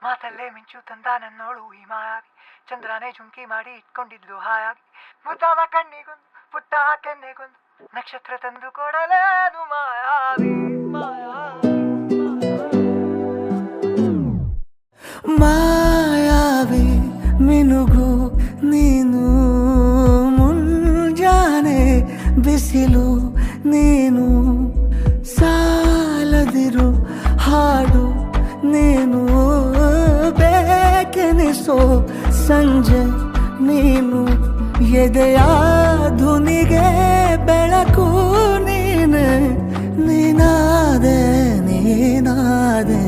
ಮಾತಲ್ಲೇ ಮಿಂಚು ತಂದ ನನ್ನೋಳು ಈ ಮಾಯಾವಿ ಚಂದ್ರನೇ ಜುಂಕಿ ಮಾಡಿ ಇಟ್ಕೊಂಡಿದ್ಲು ಹಾಯಾಗಿ ಮುದ್ದಾದ ಕಣ್ಣಿಗೊಂದು ಪುಟ್ಟ ಕೆನ್ನೆಗೊಂದು ನಕ್ಷತ್ರ ತಂದು ಕೊಡಲೇನು ಮಾಯಾವಿ ಮಾಯಾವಿ ಮಿನುಗು ನೀನು ಮುಂಜಾನೆ ಬಿಸಿಲು ನೀನು ಸಾಲದಿರು ಹಾಡು ನೀನು ಬೇಕೆನಿಸೋ ಸಂಜೆ ನೀನು ಎದೆಯ ಧುನಿಗೆ ಬೆಳಕು ನೀನೆ ನೀನಾದೆ ನೀನಾದೆ